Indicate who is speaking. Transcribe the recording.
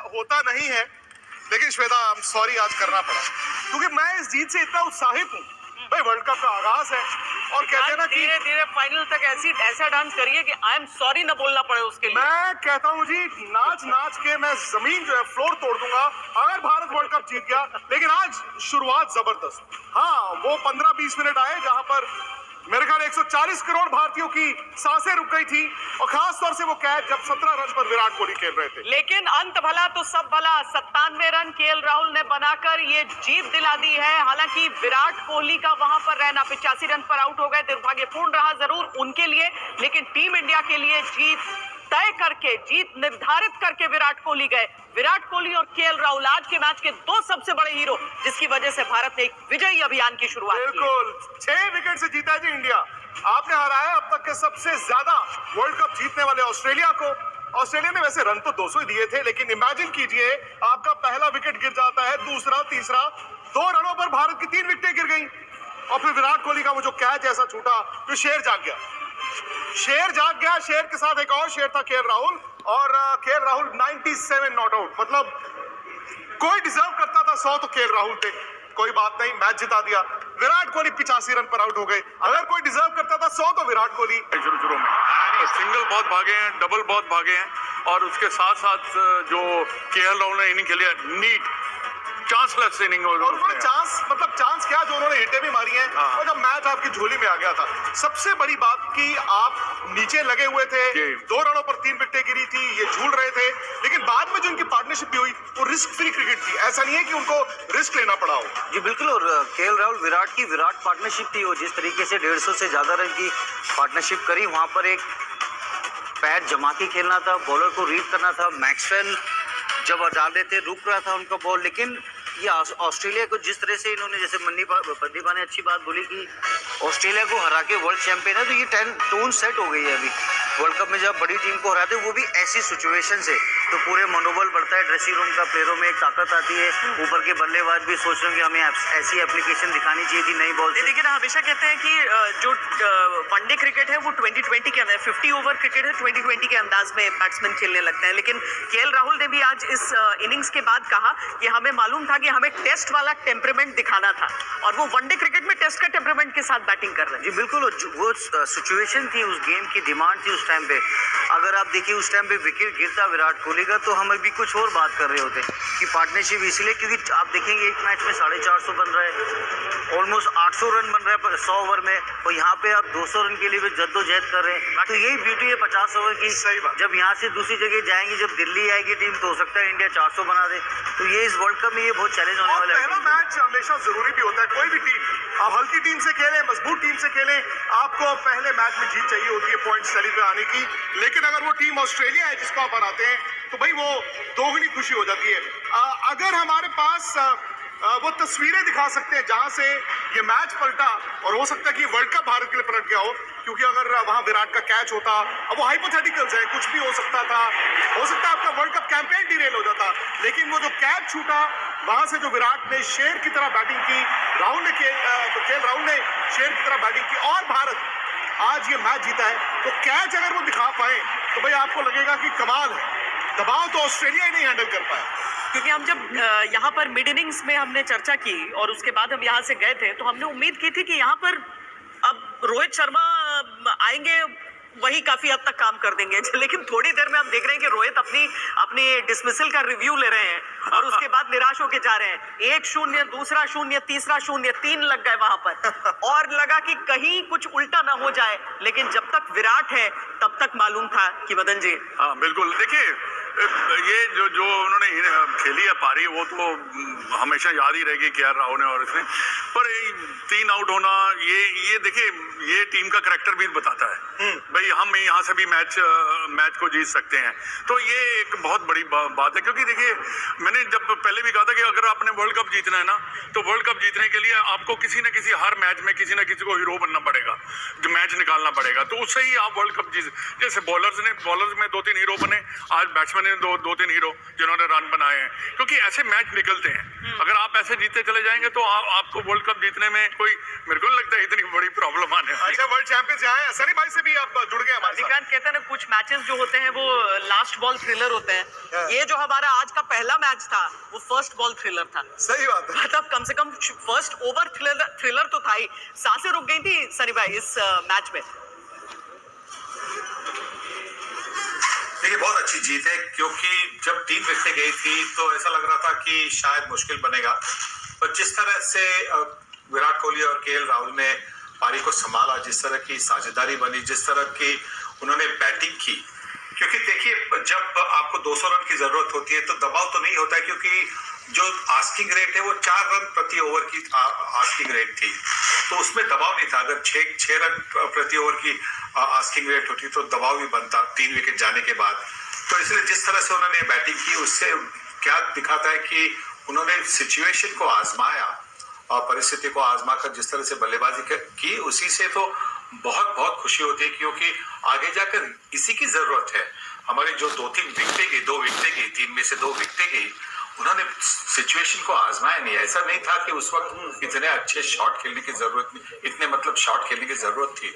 Speaker 1: होता नहीं है, लेकिन श्वेता सॉरी आज करना पड़ा, क्योंकि मैं इस जीत से इतना उत्साहित हूँ। भाई वर्ल्ड कप का आगाज है और कहते हैं ना कि
Speaker 2: धीरे धीरे फाइनल तक ऐसा डांस करिए कि आई एम सॉरी न बोलना पड़े उसके लिए।
Speaker 1: मैं कहता हूँ जी, नाच नाच के मैं जमीन जो है फ्लोर तोड़ दूंगा अगर भारत वर्ल्ड कप जीत गया। लेकिन आज शुरुआत जबरदस्त। हाँ, वो 15-20 मिनट आए जहां पर मेरे ख्याल 140 करोड़ भारतीयों की सांसें रुक गई थी, और खास तौर से वो कैच जब 17 रन पर विराट कोहली खेल रहे थे।
Speaker 2: लेकिन अंत भला तो सब भला, 97 रन केएल राहुल ने बनाकर ये जीत दिला दी है। हालांकि विराट कोहली का वहां पर रहना, 85 रन पर आउट हो गए, दुर्भाग्यपूर्ण रहा जरूर उनके लिए, लेकिन टीम इंडिया के लिए जीत तय करके, जीत निर्धारित करके विराट कोहली गए। विराट कोहली और केएल राहुल आज के मैच के दो सबसे बड़े हीरो, जिसकी वजह से भारत ने एक विजयी अभियान की शुरुआत की।
Speaker 1: बिल्कुल, 6 विकेट से जीता है जी इंडिया। आपने हराया अब तक के सबसे ज्यादा वर्ल्ड कप जीतने वाले ऑस्ट्रेलिया को। ऑस्ट्रेलिया ने वैसे रन तो 200 ही दिए थे, लेकिन इमेजिन कीजिए आपका पहला विकेट गिर जाता है, दूसरा, तीसरा, 2 रनों पर भारत की 3 विकेटें गिर गई। और फिर विराट कोहली का वो जो कैच ऐसा छूटा, तो शेर जाग गया। शेर जाग गया, शेर के साथ एक और शेर था केएल राहुल, और केएल राहुल 97 नॉट आउट। मतलब कोई डिजर्व करता था 100 तो केएल राहुल थे। कोई बात नहीं, मैच जिता दिया। विराट कोहली 85 रन पर आउट हो गए। अगर कोई डिजर्व करता था 100 तो विराट कोहली।
Speaker 3: शुरू में सिंगल बहुत भागे हैं, डबल बहुत भागे हैं, और उसके साथ साथ जो केएल राहुल ने इनिंग खेली है, नीट चांसलेस इनिंग, और
Speaker 1: उन्होंने चांस क्या, जो उन्होंने हिटें भी मारी हैं। और जब मैच आपकी झोली में आ गया था, सबसे बड़ी बात कि आप नीचे लगे हुए थे, 2 रनों पर 3 विकेटें गिरी थी, ये झूल रहे थे, लेकिन बाद में जो उनकी पार्टनरशिप भी हुई वो रिस्क फ्री क्रिकेट थी। ऐसा नहीं है कि उनको रिस्क लेना पड़ा हो।
Speaker 4: जी बिल्कुल, और केएल राहुल विराट की पार्टनरशिप थी। वो जिस तरीके से 150 से ज्यादा रन की पार्टनरशिप करी, वहां पर एक पैर जमा के खेलना था, बॉलर को रीड करना था। मैक्सवेल जब डाल रहे थे, रुक रहा था उनका बॉल, लेकिन ये ऑस्ट्रेलिया को जिस तरह से इन्होंने, जैसे प्रदीपा ने अच्छी बात बोली कि ऑस्ट्रेलिया को हरा के वर्ल्ड चैंपियन है, तो ये टोन सेट हो गई है। अभी वर्ल्ड कप में जब बड़ी टीम को हराते हैं, वो भी ऐसी सिचुएशन से, तो पूरे मनोबल बढ़ता है ड्रेसिंग रूम का, प्लेयरों में एक ताकत आती है। ऊपर के बल्लेबाज भी सोच रहे हैं कि हमें ऐसी एप्लीकेशन दिखानी चाहिए थी नई बॉल से।
Speaker 2: लेकिन हमेशा कहते हैं कि जो वनडे क्रिकेट है वो 2020 के अंदर, 50 ओवर क्रिकेट है 2020 के अंदाज में बैट्समैन खेलने लगते हैं। लेकिन केएल राहुल ने भी आज इस इनिंग्स के बाद कहा कि हमें मालूम था कि हमें टेस्ट वाला टेम्परामेंट दिखाना था, और वो वनडे क्रिकेट में टेस्ट का टेम्परामेंट के साथ बैटिंग कर रहे हैं।
Speaker 4: जी बिल्कुल, वो सिचुएशन थी, उस गेम की डिमांड थी उस टाइम पे। अगर आप देखिए उस टाइम पे विकेट गिरता विराट कोहली का, तो हम अभी कुछ और बात कर रहे होते कि पार्टनरशिप, इसलिए क्योंकि आप देखेंगे एक मैच में 450 बन रहा है, ऑलमोस्ट 800 रन बन रहा है 100 ओवर में, और यहाँ पे आप 200 रन के लिए भी जद्दोजहद कर रहे हैं। तो यही ब्यूटी है 50 ओवर की।
Speaker 1: सही बात।
Speaker 4: जब यहाँ से दूसरी जगह जाएंगी, जब दिल्ली आएगी टीम, तो हो सकता है इंडिया 400 बना दे। तो ये इस वर्ल्ड कप में ये बहुत चैलेंज होने वाला है।
Speaker 1: पहला मैच हमेशा जरूरी भी होता है। कोई भी टीम, आप हल्की टीम से खेलें, मजबूत टीम से खेलें, आपको पहले मैच में जीत चाहिए होती है पॉइंट्स टैली पे आने की। लेकिन अगर वो टीम ऑस्ट्रेलिया है जिसको आप हराते हैं, तो भाई वो दोगुनी खुशी हो जाती है। अगर हमारे पास वो तस्वीरें दिखा सकते हैं जहां से ये मैच पलटा, और हो सकता है कि वर्ल्ड कप भारत के लिए पलट गया हो, क्योंकि अगर वहां विराट का कैच होता, अब वो हाइपोथेटिकल्स है, कुछ भी हो सकता था, हो सकता है आपका वर्ल्ड कप कैंपेन डिरेल हो जाता। लेकिन वो जो कैच छूटा, वहां से जो विराट ने शेर की तरह बैटिंग की, केएल राहुल ने शेर की तरह बैटिंग की, और भारत आज ये मैच जीता है। तो कैच अगर वो दिखा पाए तो भाई आपको लगेगा कि कमाल है। दबाव तो ऑस्ट्रेलिया ही नहीं हैंडल कर पाया।
Speaker 2: क्योंकि हम जब यहाँ पर मिड इनिंग्स में हमने चर्चा की और उसके बाद हम यहाँ से गए थे, तो हमने उम्मीद की थी कि यहाँ पर अब रोहित शर्मा आएंगे, वही काफी हद तक काम कर देंगे। लेकिन थोड़ी देर में हम देख रहे हैं कि रोहित अपनी डिसमिसल का रिव्यू ले रहे हैं, और उसके बाद निराश होके जा रहे हैं। 1-0, दूसरा 0, तीसरा 0, 3 लग गए वहां पर, और लगा कि कहीं कुछ उल्टा ना हो जाए। लेकिन जब तक विराट है तब तक मालूम था कि मदन जी।
Speaker 3: हाँ बिल्कुल, देखिए ये जो उन्होंने खेली है पारी, वो तो हमेशा याद ही रहेगी केएल राहुल ने, और इसने पर 3 आउट होना, ये देखिए ये टीम का करैक्टर भी बताता है भाई, हम यहाँ से भी मैच को जीत सकते हैं। तो ये एक बहुत बड़ी बात है, क्योंकि देखिए मैंने जब पहले भी कहा था कि अगर आपने वर्ल्ड कप जीतना है ना, तो वर्ल्ड कप जीतने के लिए आपको किसी न किसी हर मैच में किसी न किसी को हीरो बनना पड़ेगा, जो मैच निकालना पड़ेगा, तो उससे ही आप वर्ल्ड कप जीत। जैसे बॉलर्स में 2-3 हीरो बने, आज बैट्समैन ने 2-3 हीरो जिन्होंने रन बनाए हैं, क्योंकि ऐसे मैच निकलते हैं। अगर आप ऐसे जीतते चले जाएंगे तो आपको वर्ल्ड कप जीतने में कोई, मेरे को नहीं लगता है इतनी बड़ी प्रॉब्लम आने।
Speaker 1: अच्छा, वर्ल्ड चैंपियंस यहाँ है, सनी भाई से भी आप जुड़ गए हमारे साथ।
Speaker 2: कहते हैं ना, कुछ मैचेस जो होते हैं वो लास्ट बॉल थ्रिलर होते हैं। ये जो हमारा आज का पहला मैच था वो फर्स्ट बॉल थ्रिलर था।
Speaker 1: सही बात है।
Speaker 2: मतलब कम से कम फर्स्ट ओवर थ्रिलर तो था ही। सांसें रुक गई थी सनी भाई इस मैच में।
Speaker 5: देखिए बहुत अच्छी जीत है, क्योंकि जब 3 विकेटें गई थी तो ऐसा लग रहा था कि शायद मुश्किल बनेगा, पर जिस तरह से विराट कोहली और केएल राहुल ने पारी को संभाला, जिस तरह की साझेदारी बनी, जिस तरह की उन्होंने बैटिंग की, क्योंकि देखिए जब आपको 200 रन की जरूरत होती है तो दबाव तो नहीं होता है, क्योंकि जो आस्किंग रेट है वो 4 रन प्रति ओवर की आस्किंग रेट थी, तो उसमें दबाव नहीं था। अगर 6 रन प्रति ओवर की आस्किंग रेट होती तो दबाव भी बनता 3 विकेट जाने के बाद। तो इसलिए जिस तरह से उन्होंने बैटिंग की, उससे क्या दिखाता है कि उन्होंने सिचुएशन को आजमाया और परिस्थिति को आजमा कर जिस तरह से बल्लेबाजी की, उसी से तो बहुत बहुत खुशी होती है, क्योंकि आगे जाकर इसी की जरूरत है। हमारे जो 2-3 विकेटें गई, 2 विकेटें गई, 3 में से 2 विकेटें गई, उन्होंने सिचुएशन को आजमाया नहीं। ऐसा नहीं था कि उस वक्त इतने अच्छे शॉट खेलने की जरूरत नहीं, इतने मतलब शॉट खेलने की जरूरत थी।